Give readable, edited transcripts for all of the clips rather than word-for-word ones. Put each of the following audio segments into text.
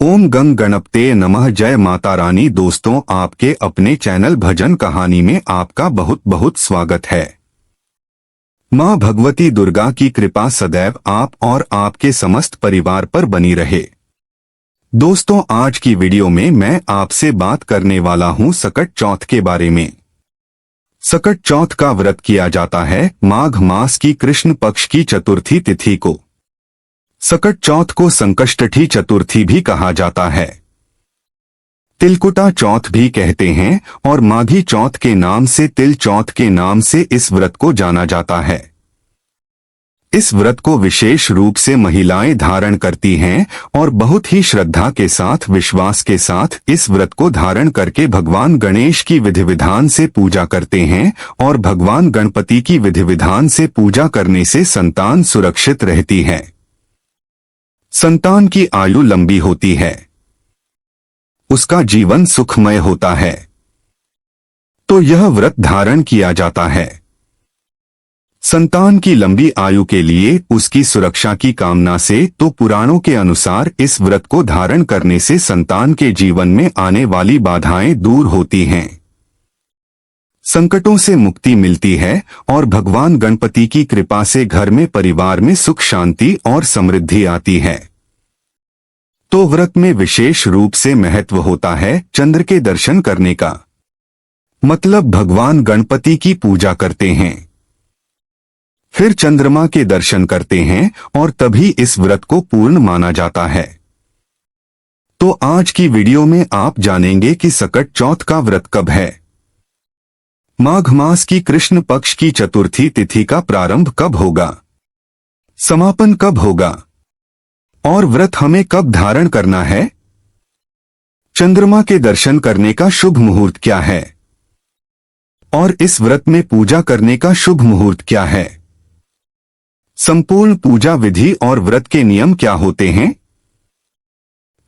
ओम गंग गणपते नमः। जय माता रानी। दोस्तों, आपके अपने चैनल भजन कहानी में आपका बहुत बहुत स्वागत है। मां भगवती दुर्गा की कृपा सदैव आप और आपके समस्त परिवार पर बनी रहे। दोस्तों, आज की वीडियो में मैं आपसे बात करने वाला हूं सकट चौथ के बारे में। सकट चौथ का व्रत किया जाता है माघ मास की कृष्ण पक्ष की चतुर्थी तिथि को। सकट चौथ को संकष्टठी चतुर्थी भी कहा जाता है। तिलकुटा चौथ भी कहते हैं और माघी चौथ के नाम से तिल चौथ के नाम से इस व्रत को जाना जाता है। इस व्रत को विशेष रूप से महिलाएं धारण करती हैं और बहुत ही श्रद्धा के साथ, विश्वास के साथ इस व्रत को धारण करके भगवान गणेश की विधि विधान से पूजा करते हैं। और भगवान गणपति की विधि विधान से पूजा करने से संतान सुरक्षित रहती है, संतान की आयु लंबी होती है, उसका जीवन सुखमय होता है। तो यह व्रत धारण किया जाता है। संतान की लंबी आयु के लिए, उसकी सुरक्षा की कामना से, तो पुराणों के अनुसार इस व्रत को धारण करने से संतान के जीवन में आने वाली बाधाएं दूर होती हैं, संकटों से मुक्ति मिलती है और भगवान गणपति की कृपा से घर में, परिवार में सुख शांति और समृद्धि आती है। तो व्रत में विशेष रूप से महत्व होता है चंद्र के दर्शन करने का। मतलब भगवान गणपति की पूजा करते हैं, फिर चंद्रमा के दर्शन करते हैं और तभी इस व्रत को पूर्ण माना जाता है। तो आज की वीडियो में आप जानेंगे कि सकट चौथ का व्रत कब है, माघ मास की कृष्ण पक्ष की चतुर्थी तिथि का प्रारंभ कब होगा, समापन कब होगा और व्रत हमें कब धारण करना है। चंद्रमा के दर्शन करने का शुभ मुहूर्त क्या है और इस व्रत में पूजा करने का शुभ मुहूर्त क्या है। संपूर्ण पूजा विधि और व्रत के नियम क्या होते हैं।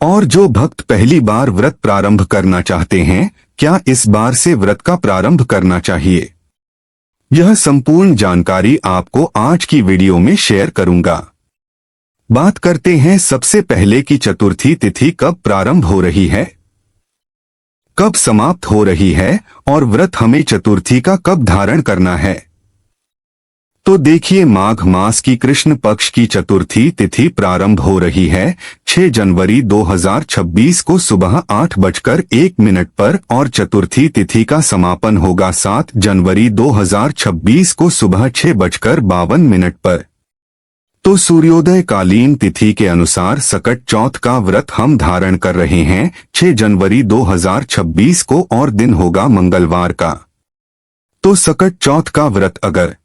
और जो भक्त पहली बार व्रत प्रारंभ करना चाहते हैं, क्या इस बार से व्रत का प्रारंभ करना चाहिए। यह संपूर्ण जानकारी आपको आज की वीडियो में शेयर करूंगा। बात करते हैं सबसे पहले कि चतुर्थी तिथि कब प्रारंभ हो रही है, कब समाप्त हो रही है और व्रत हमें चतुर्थी का कब धारण करना है। तो देखिए, माघ मास की कृष्ण पक्ष की चतुर्थी तिथि प्रारंभ हो रही है 6 जनवरी 2026 को सुबह 8:01 पर और चतुर्थी तिथि का समापन होगा 7 जनवरी 2026 को सुबह 6:52 पर। तो सूर्योदय कालीन तिथि के अनुसार सकट चौथ का व्रत हम धारण कर रहे हैं 6 जनवरी 2026 को और दिन होगा मंगलवार का। तो सकट चौथ का व्रत अगर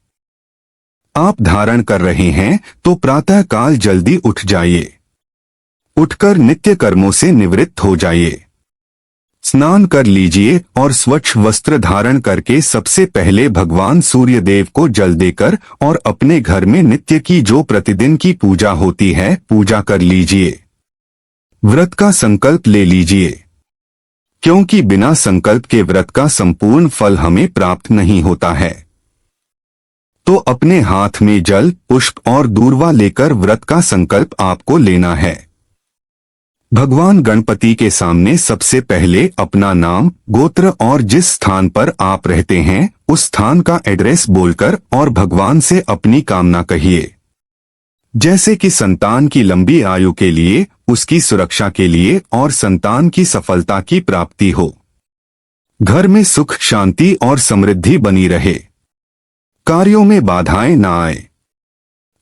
आप धारण कर रहे हैं तो प्रातः काल जल्दी उठ जाइए, उठकर नित्य कर्मों से निवृत्त हो जाइए, स्नान कर लीजिए और स्वच्छ वस्त्र धारण करके सबसे पहले भगवान सूर्य देव को जल देकर और अपने घर में नित्य की जो प्रतिदिन की पूजा होती है, पूजा कर लीजिए। व्रत का संकल्प ले लीजिए, क्योंकि बिना संकल्प के व्रत का संपूर्ण फल हमें प्राप्त नहीं होता है। तो अपने हाथ में जल, पुष्प और दूर्वा लेकर व्रत का संकल्प आपको लेना है। भगवान गणपति के सामने सबसे पहले अपना नाम, गोत्र और जिस स्थान पर आप रहते हैं उस स्थान का एड्रेस बोलकर और भगवान से अपनी कामना कहिए। जैसे कि संतान की लंबी आयु के लिए, उसकी सुरक्षा के लिए और संतान की सफलता की प्राप्ति हो, घर में सुख शांति और समृद्धि बनी रहे, कार्यों में बाधाएं ना आए।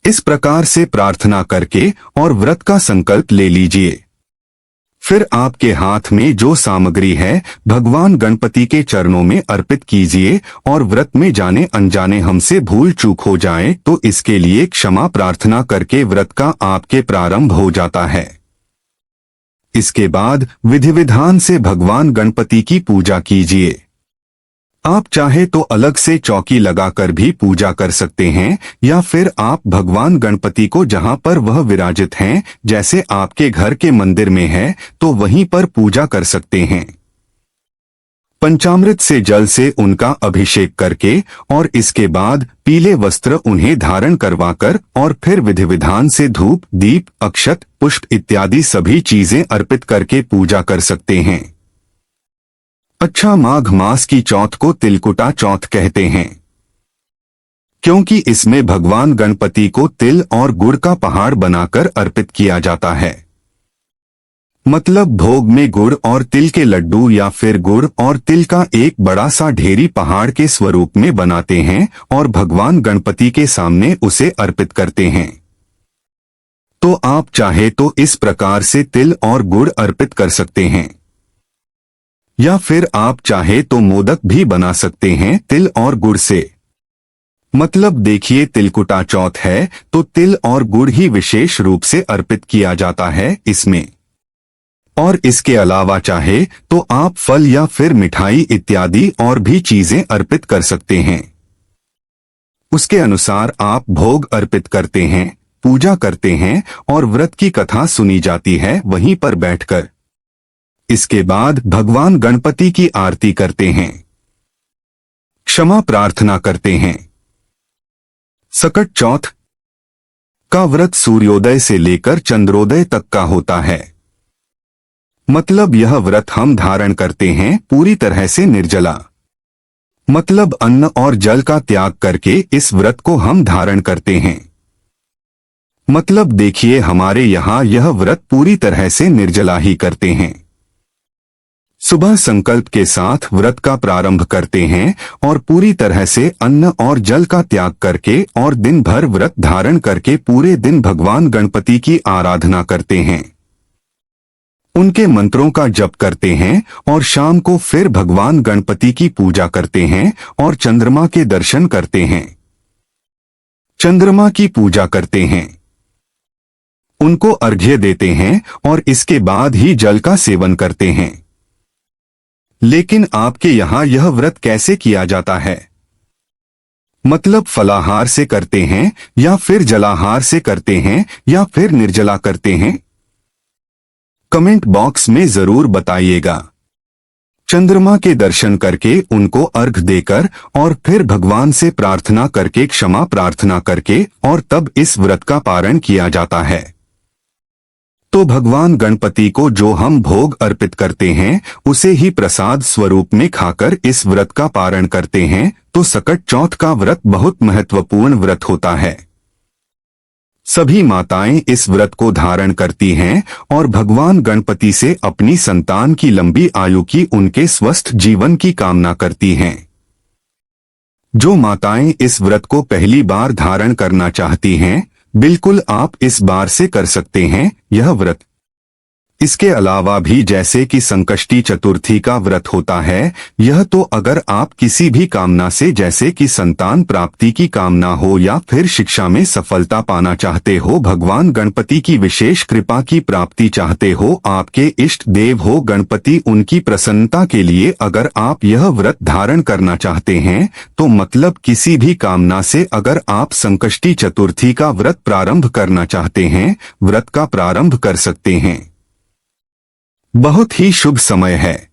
इस प्रकार से प्रार्थना करके और व्रत का संकल्प ले लीजिए। फिर आपके हाथ में जो सामग्री है भगवान गणपति के चरणों में अर्पित कीजिए और व्रत में जाने अनजाने हमसे भूल चूक हो जाए तो इसके लिए क्षमा प्रार्थना करके व्रत का आपके प्रारंभ हो जाता है। इसके बाद विधि विधान से भगवान गणपति की पूजा कीजिए। आप चाहे तो अलग से चौकी लगाकर भी पूजा कर सकते हैं या फिर आप भगवान गणपति को जहां पर वह विराजित हैं, जैसे आपके घर के मंदिर में है, तो वहीं पर पूजा कर सकते हैं। पंचामृत से जल से उनका अभिषेक करके और इसके बाद पीले वस्त्र उन्हें धारण करवाकर और फिर विधि विधान से धूप, दीप, अक्षत, पुष्प इत्यादि सभी चीजें अर्पित करके पूजा कर सकते हैं। अच्छा, माघ मास की चौथ को तिलकुटा चौथ कहते हैं, क्योंकि इसमें भगवान गणपति को तिल और गुड़ का पहाड़ बनाकर अर्पित किया जाता है। मतलब भोग में गुड़ और तिल के लड्डू या फिर गुड़ और तिल का एक बड़ा सा ढेरी पहाड़ के स्वरूप में बनाते हैं और भगवान गणपति के सामने उसे अर्पित करते हैं। तो आप चाहे तो इस प्रकार से तिल और गुड़ अर्पित कर सकते हैं, या फिर आप चाहे तो मोदक भी बना सकते हैं तिल और गुड़ से। मतलब देखिए, तिलकुटा चौथ है तो तिल और गुड़ ही विशेष रूप से अर्पित किया जाता है इसमें। और इसके अलावा चाहे तो आप फल या फिर मिठाई इत्यादि और भी चीजें अर्पित कर सकते हैं। उसके अनुसार आप भोग अर्पित करते हैं, पूजा करते हैं और व्रत की कथा सुनी जाती है वहीं पर बैठकर। इसके बाद भगवान गणपति की आरती करते हैं, क्षमा प्रार्थना करते हैं। सकट चौथ का व्रत सूर्योदय से लेकर चंद्रोदय तक का होता है। मतलब यह व्रत हम धारण करते हैं पूरी तरह से निर्जला, मतलब अन्न और जल का त्याग करके इस व्रत को हम धारण करते हैं। मतलब देखिए, हमारे यहाँ यह व्रत पूरी तरह से निर्जला ही करते हैं। सुबह संकल्प के साथ व्रत का प्रारंभ करते हैं और पूरी तरह से अन्न और जल का त्याग करके और दिन भर व्रत धारण करके पूरे दिन भगवान गणपति की आराधना करते हैं, उनके मंत्रों का जप करते हैं और शाम को फिर भगवान गणपति की पूजा करते हैं और चंद्रमा के दर्शन करते हैं, चंद्रमा की पूजा करते हैं, उनको अर्घ्य देते हैं और इसके बाद ही जल का सेवन करते हैं। लेकिन आपके यहाँ यह व्रत कैसे किया जाता है? मतलब फलाहार से करते हैं या फिर जलाहार से करते हैं या फिर निर्जला करते हैं? कमेंट बॉक्स में जरूर बताइएगा। चंद्रमा के दर्शन करके उनको अर्घ देकर और फिर भगवान से प्रार्थना करके, क्षमा प्रार्थना करके और तब इस व्रत का पारण किया जाता है। तो भगवान गणपति को जो हम भोग अर्पित करते हैं उसे ही प्रसाद स्वरूप में खाकर इस व्रत का पारण करते हैं। तो सकट चौथ का व्रत बहुत महत्वपूर्ण व्रत होता है। सभी माताएं इस व्रत को धारण करती हैं और भगवान गणपति से अपनी संतान की लंबी आयु की, उनके स्वस्थ जीवन की कामना करती हैं। जो माताएं इस व्रत को पहली बार धारण करना चाहती हैं, बिल्कुल आप इस बार से कर सकते हैं यह व्रत। इसके अलावा भी जैसे कि संकष्टी चतुर्थी का व्रत होता है, यह तो अगर आप किसी भी कामना से, जैसे कि संतान प्राप्ति की कामना हो या फिर शिक्षा में सफलता पाना चाहते हो, भगवान गणपति की विशेष कृपा की प्राप्ति चाहते हो, आपके इष्ट देव हो गणपति, उनकी प्रसन्नता के लिए अगर आप यह व्रत धारण करना चाहते हैं, तो मतलब किसी भी कामना से अगर आप संकष्टी चतुर्थी का व्रत प्रारंभ करना चाहते हैं, व्रत का प्रारंभ कर सकते हैं। बहुत ही शुभ समय है।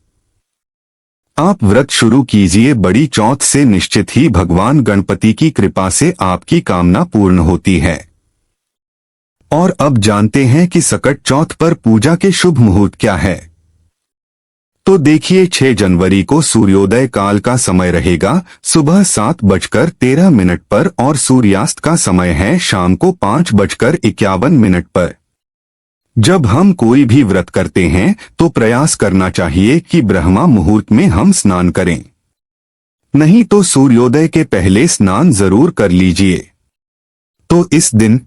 आप व्रत शुरू कीजिए। बड़ी चौथ से निश्चित ही भगवान गणपति की कृपा से आपकी कामना पूर्ण होती है। और अब जानते हैं कि सकट चौथ पर पूजा के शुभ मुहूर्त क्या है। तो देखिए, 6 जनवरी को सूर्योदय काल का समय रहेगा सुबह 7:13 पर और सूर्यास्त का समय है शाम को 5:51 पर। जब हम कोई भी व्रत करते हैं तो प्रयास करना चाहिए कि ब्रह्मा मुहूर्त में हम स्नान करें, नहीं तो सूर्योदय के पहले स्नान जरूर कर लीजिए। तो इस दिन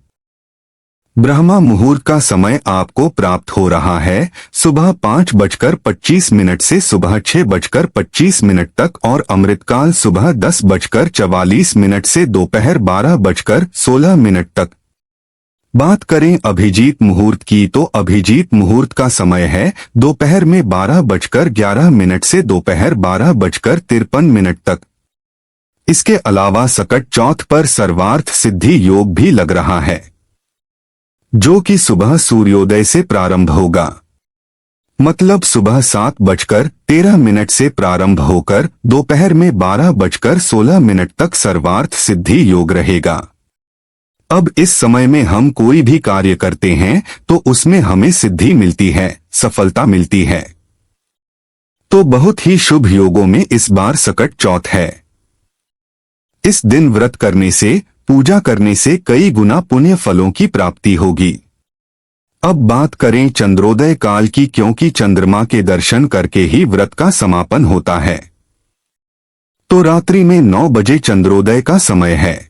ब्रह्मा मुहूर्त का समय आपको प्राप्त हो रहा है सुबह 5:25 से सुबह 6:25 तक और अमृतकाल सुबह 10:44 से दोपहर 12:16 तक। बात करें अभिजीत मुहूर्त की तो अभिजीत मुहूर्त का समय है दोपहर में 12:11 से दोपहर 12:53 तक। इसके अलावा सकट चौथ पर सर्वार्थ सिद्धि योग भी लग रहा है, जो कि सुबह सूर्योदय से प्रारंभ होगा। मतलब सुबह 7:13 से प्रारंभ होकर दोपहर में 12:16 तक सर्वार्थ सिद्धि योग रहेगा। अब इस समय में हम कोई भी कार्य करते हैं तो उसमें हमें सिद्धि मिलती है, सफलता मिलती है। तो बहुत ही शुभ योगों में इस बार सकट चौथ है। इस दिन व्रत करने से, पूजा करने से कई गुना पुण्य फलों की प्राप्ति होगी। अब बात करें चंद्रोदय काल की, क्योंकि चंद्रमा के दर्शन करके ही व्रत का समापन होता है। तो रात्रि में 9 बजे चंद्रोदय का समय है।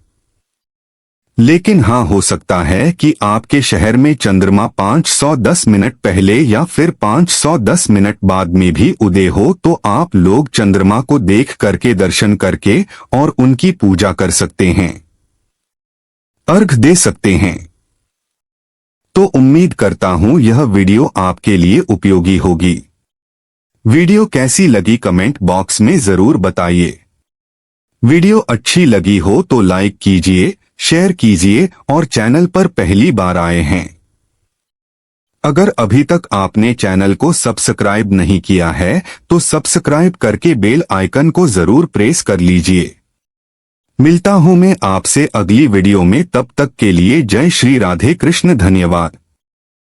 लेकिन हाँ, हो सकता है कि आपके शहर में चंद्रमा 510 मिनट पहले या फिर 510 मिनट बाद में भी उदय हो, तो आप लोग चंद्रमा को देख करके दर्शन करके और उनकी पूजा कर सकते हैं, अर्घ दे सकते हैं। तो उम्मीद करता हूं यह वीडियो आपके लिए उपयोगी होगी। वीडियो कैसी लगी कमेंट बॉक्स में जरूर बताइए। वीडियो अच्छी लगी हो तो लाइक कीजिए, शेयर कीजिए और चैनल पर पहली बार आए हैं, अगर अभी तक आपने चैनल को सब्सक्राइब नहीं किया है तो सब्सक्राइब करके बेल आइकन को जरूर प्रेस कर लीजिए। मिलता हूं मैं आपसे अगली वीडियो में, तब तक के लिए जय श्री राधे कृष्ण, धन्यवाद।